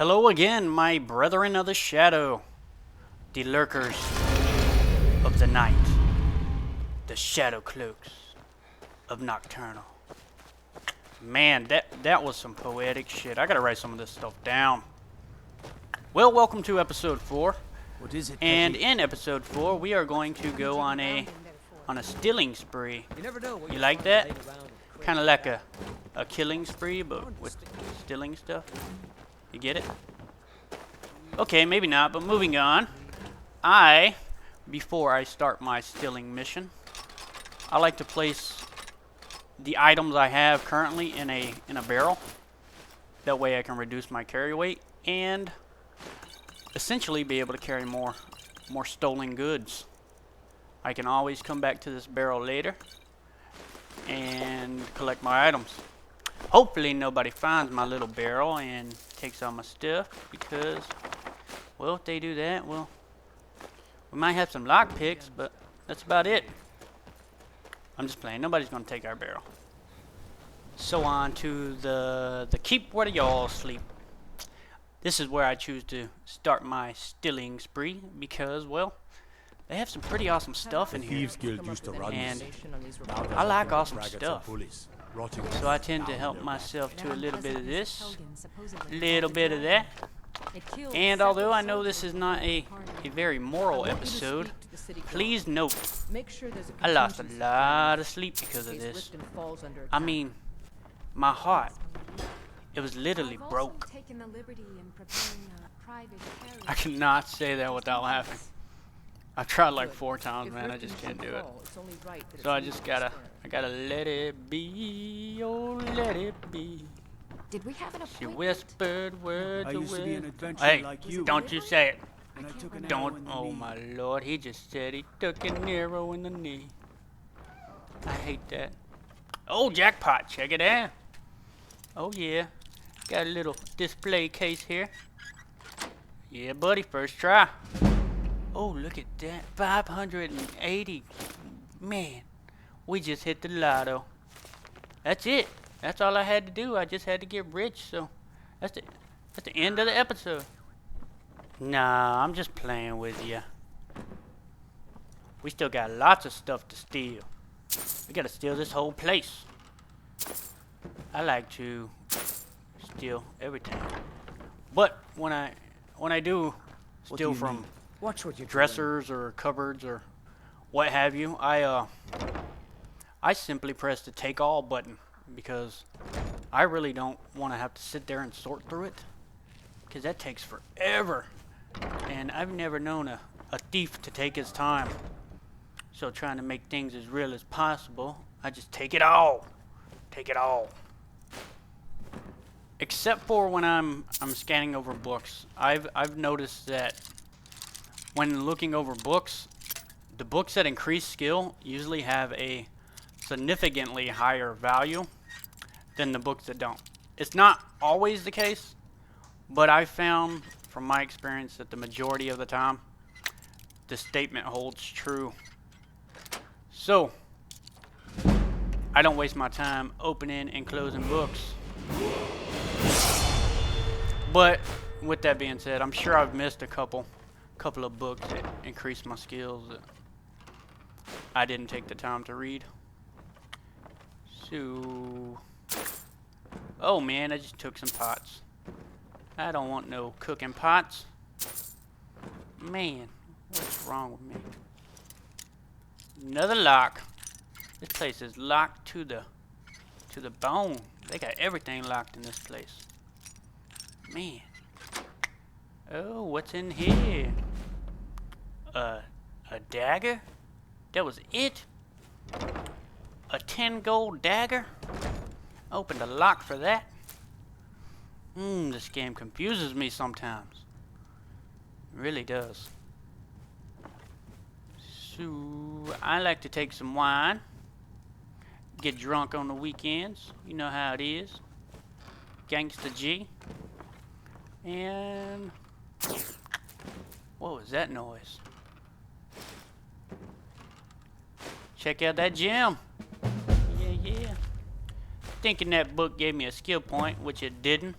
Hello again, my brethren of the shadow, the lurkers of the night, the shadow cloaks of Nocturnal. Man, that was some poetic shit. I gotta write some of this stuff down. Well, welcome to episode 4. What is it? And in episode 4, we are going to go on a stealing spree. You like that? Kind of like a killing spree, but with stealing stuff. You get it? Okay, maybe not, but moving on. Before I start my stealing mission, I like to place the items I have currently in a barrel. That way I can reduce my carry weight and essentially be able to carry more stolen goods. I can always come back to this barrel later and collect my items. Hopefully nobody finds my little barrel and takes all my stuff, because, well, if they do that, well, we might have some lock picks, but that's about it. I'm just playing. Nobody's gonna take our barrel. So on to the keep where y'all sleep. This is where I choose to start my stealing spree because, well, they have some pretty awesome stuff in here. Thieves Guild used to run And now I like there's awesome braggarts stuff. and bullies, rotting So I tend to down help their myself to a little bit of this, a little bit of that. And although I know this is not a very moral episode, please note, I lost a lot of sleep because of this. I mean, my heart, it was literally broke. I cannot say that without laughing. I've tried like 4 times, man. I just can't do it. So I just gotta let it be, oh let it be. Did we have an She appointment? whispered words I of used to be an wisdom. adventurer Hey, like you. don't you say it. And I took an arrow Don't. in the Oh knee. my lord, he just said he took an arrow in the knee. I hate that. Oh, jackpot, check it out. Oh yeah, got a little display case here. Yeah, buddy, first try. Oh, look at that, 580. Man, we just hit the lotto. That's it. That's all I had to do. I just had to get rich, so that's the end of the episode. Nah, I'm just playing with you. We still got lots of stuff to steal. We gotta steal this whole place. I like to steal everything. But when I do What steal do you from mean? Watch what you're dressers or cupboards or what have you, I simply press the take all button because I really don't want to have to sit there and sort through it, because that takes forever, and I've never known a thief to take his time. So trying to make things as real as possible, I just take it all. Except for when I'm scanning over books. I've noticed that when looking over books, the books that increase skill usually have a significantly higher value than the books that don't. It's not always the case, but I found from my experience that the majority of the time the statement holds true. So I don't waste my time opening and closing books. But with that being said, I'm sure I've missed a couple of books that increased my skills that I didn't take the time to read. So, oh man, I just took some pots. I don't want no cooking pots. Man, what's wrong with me? Another lock. This place is locked to the bone. They got everything locked in this place. Man. Oh, what's in here? A dagger? That was it? A 10 gold dagger? Opened a lock for that? This game confuses me sometimes. It really does. So, I like to take some wine. Get drunk on the weekends. You know how it is. Gangsta G. And what was that noise? Check out that gem. Yeah. Thinking that book gave me a skill point, which it didn't.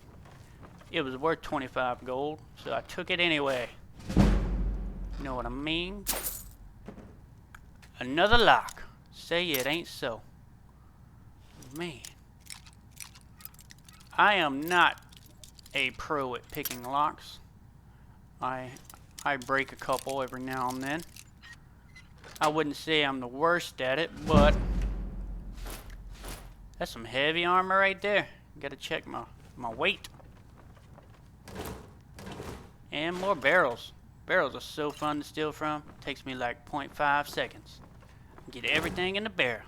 it was worth 25 gold, so I took it anyway. You know what I mean? Another lock. Say it ain't so. Man. I am not a pro at picking locks. I break a couple every now and then. I wouldn't say I'm the worst at it, but that's some heavy armor right there. Gotta check my weight. And more barrels. Barrels are so fun to steal from. Takes me like 0.5 seconds. Get everything in the barrel.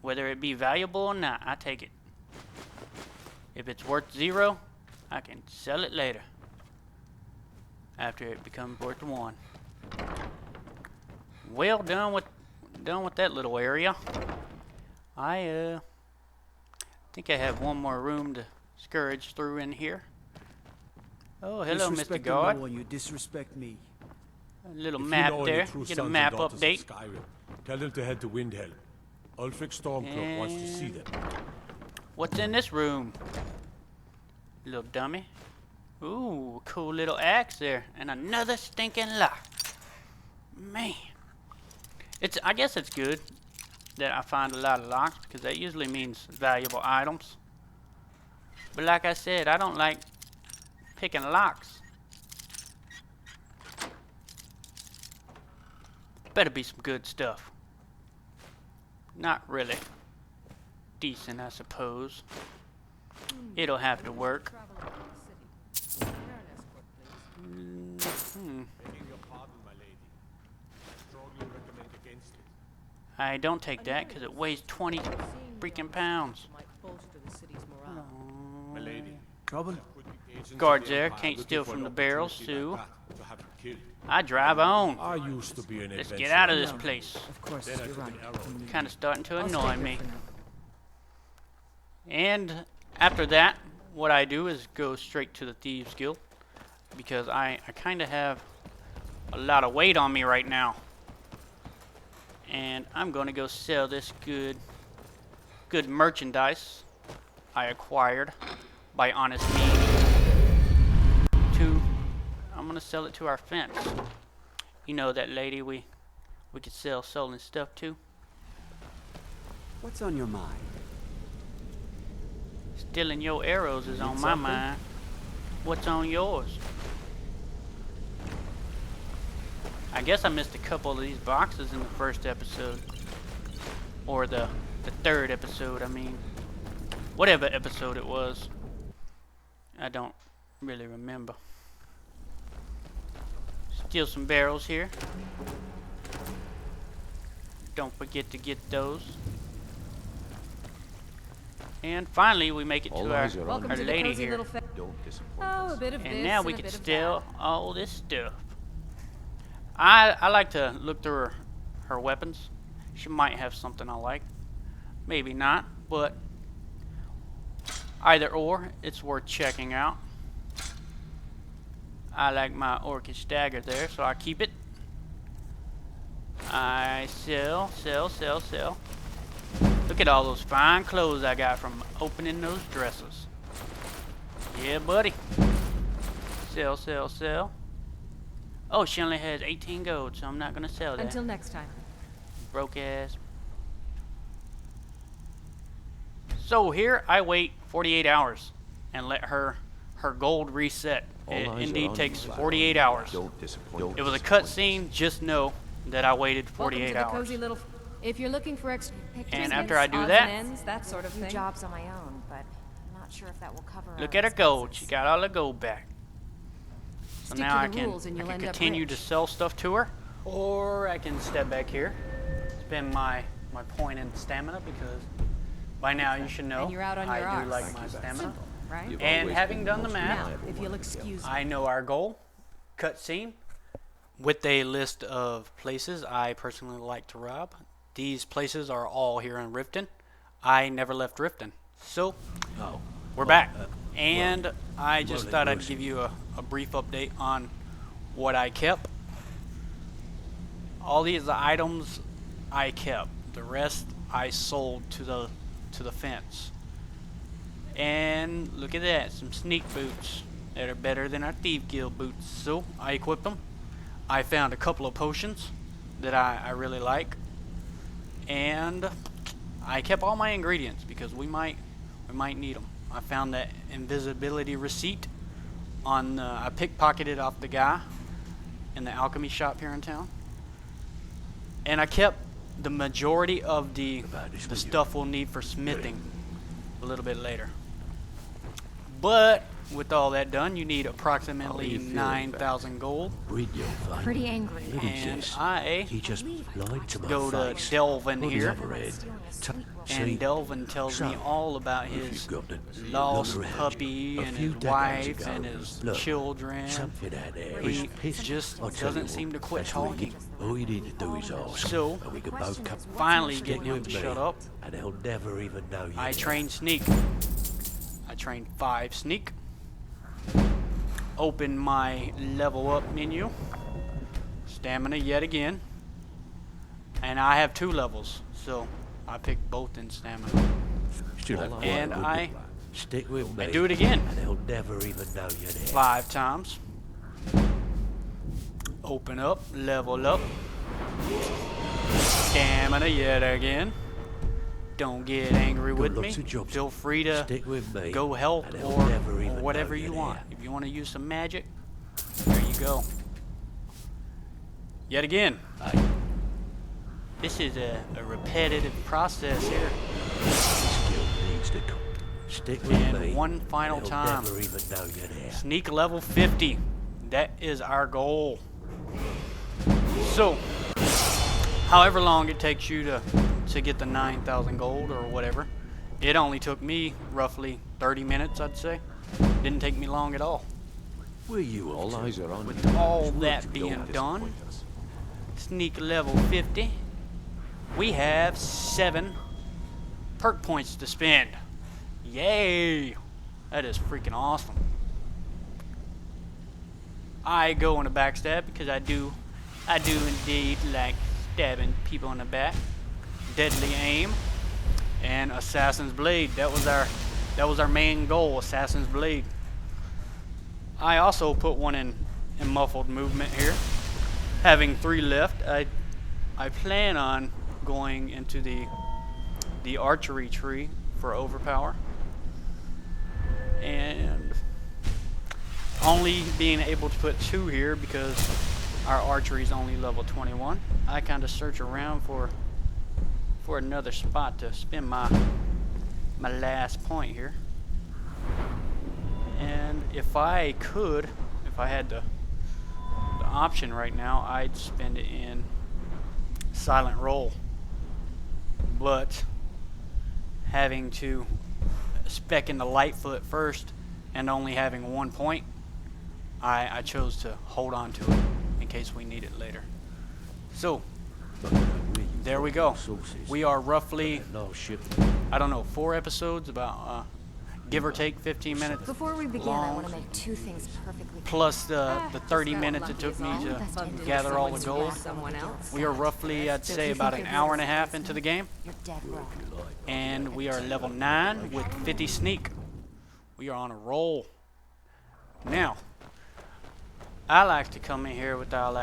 Whether it be valuable or not, I take it. If it's worth 0, I can sell it later. After it becomes worth 1. Well, done with that little area. I think I have one more room to scourge through in here. Oh, hello, Mr. Disrespecting Guard. no one, you disrespect me. A little If you map know any there. true Get a sons and map daughters of update. Skyrim, tell them to head to Windhelm. Ulfric Stormcloak wants to see them. What's in this room? Little dummy. Ooh, cool little axe there. And another stinking lock. Man. I guess it's good that I find a lot of locks, because that usually means valuable items. But like I said, I don't like picking locks. Better be some good stuff. Not really. Decent, I suppose. It'll have to work. Begging your pardon, my lady. I strongly recommend against it. I don't take that because it weighs 20 freaking pounds. My lady, Trouble? could be agents of Guards the there Empire can't looking steal for from an the barrels, opportunity Sue. like that to have you killed. I drive on. I used to be an Let's adventurer. get out of this No. place. Of course, Then I you're took right. an arrow. Kind of starting to I'll stay annoy here me. for now. And after that, what I do is go straight to the Thieves Guild, because I kind of have a lot of weight on me right now. And I'm going to go sell this good merchandise I acquired by honest means. I'm going to sell it to our fence. You know that lady we could sell stolen stuff to? What's on your mind? Stealing your arrows is on my something? mind. What's on yours? I guess I missed a couple of these boxes in the first episode. Or the third episode, I mean. Whatever episode it was. I don't really remember. Steal some barrels here. Don't forget to get those. And finally, we make it to our Welcome to the lady cozy here. little Don't disappoint Oh, a us. bit of this And now we a can bit of steal that. all this stuff. I like to look through her weapons. She might have something I like. Maybe not, but either or, it's worth checking out. I like my orcish dagger there, so I keep it. I sell. Look at all those fine clothes I got from opening those dressers. Yeah, buddy. Sell. Oh, she only has 18 gold, so I'm not gonna sell that. Until next time. Broke ass. So here I wait 48 hours and let her gold reset. It indeed takes 48 hours. Don't disappoint. It was a cutscene. Just know that I waited Welcome 48 to the hours. cozy little. If you're looking for extra pictures, And after I do odds that- and ends, that sort of few thing. jobs on my own, but I'm not sure if that will cover Look our at her gold. She expenses. got all the gold back. So Stick now to I the can rules and you'll end up continue to rich. sell stuff to her, or I can step back here, spend my point in stamina, because by now you should know And you're out on I your do arse. like my stamina. Simple, right? You've And always having been done the most math, Now, reliable if one you'll of the excuse me. I know our goal. Cutscene with a list of places I personally like to rob. These places are all here in Riften. I never left Riften. So, Oh. we're back. And I just well, thought then I'd give you a brief update on what I kept. All these items I kept. The rest I sold to the fence. And look at that, some sneak boots that are better than our thief guild boots. So I equipped them. I found a couple of potions that I really like, and I kept all my ingredients because we might need them. I found that invisibility receipt on I pickpocketed off the guy in the alchemy shop here in town, and I kept the majority of the stuff we'll need for smithing a little bit later. But with all that done, you need approximately 9,000 gold. Pretty angry. And I He just lied to my go to face. Delvin Look his here, other head. and Delvin tells me all about his lost puppy and his wife and his children. Something out there. He He's just I'll tell you doesn't what, seem to quit that's what we talking. did. All you need to do is ask. So, and we can both come. Finally Stick getting him with to me, shut up. And they'll never even know you. I train sneak. I trained 5 sneak. Open my level up menu. Stamina yet again. And I have 2 levels, so I picked both in stamina. Still have And one, I stick with me. do it again. And they'll never even know you're there. 5 times. Open up, level up. Stamina yet again. Don't get angry with me. lots of jobs. Feel free to Stick with me. go help and they'll or never even whatever know you you're want. there. If you want to use some magic, there you go. Yet again. This is a repetitive process here. Skill needs to come. Stick with And me. one final They'll time. never even know you're there. Sneak level 50. That is our goal. So, however long it takes you to get the 9,000 gold or whatever, it only took me roughly 30 minutes, I'd say. Didn't take me long at all. Where you All off to? eyes are on With you. all These that words being don't done, disappoint us. sneak level 50, we have 7 perk points to spend. Yay! That is freaking awesome. I go in a backstab because I do indeed like stabbing people in the back. Deadly aim and assassin's blade. That was our main goal, assassin's blade. I also put one in muffled movement here. Having 3 left, I plan on going into the archery tree for overpower, and only being able to put 2 here because our archery is only level 21. I kind of search around for another spot to spend my last point here. And if I had the option right now, I'd spend it in silent roll. But having to spec in the Lightfoot first and only having 1 point, I chose to hold on to it in case we need it later. So there we go. We are roughly, No ship. I don't know, 4 episodes, about give or take 15 minutes Before we begin, I want to long, make 2 things perfectly clear. plus the 30 minutes it took me to gather all the gold. Someone else. We are roughly, I'd say, about an hour and a half into the game, You're dead wrong. and we are level 9 with 50 sneak. We are on a roll. Now, I like to come in here with all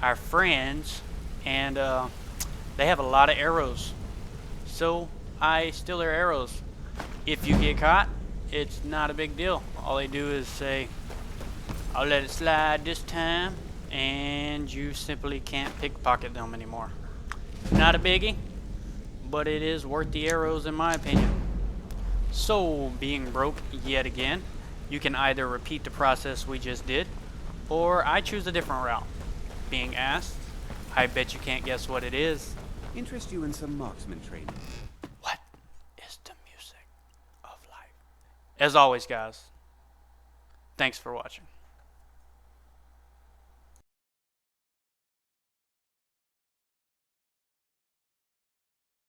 our friends, and they have a lot of arrows. So I steal their arrows. If you get caught, it's not a big deal. All they do is say, I'll let it slide this time, and you simply can't pickpocket them anymore. Not a biggie, but it is worth the arrows in my opinion. So, being broke yet again, you can either repeat the process we just did, or I choose a different route. Being asked, I bet you can't guess what it is. Interest you in some marksman training. What is the music of life? As always, guys, thanks for watching.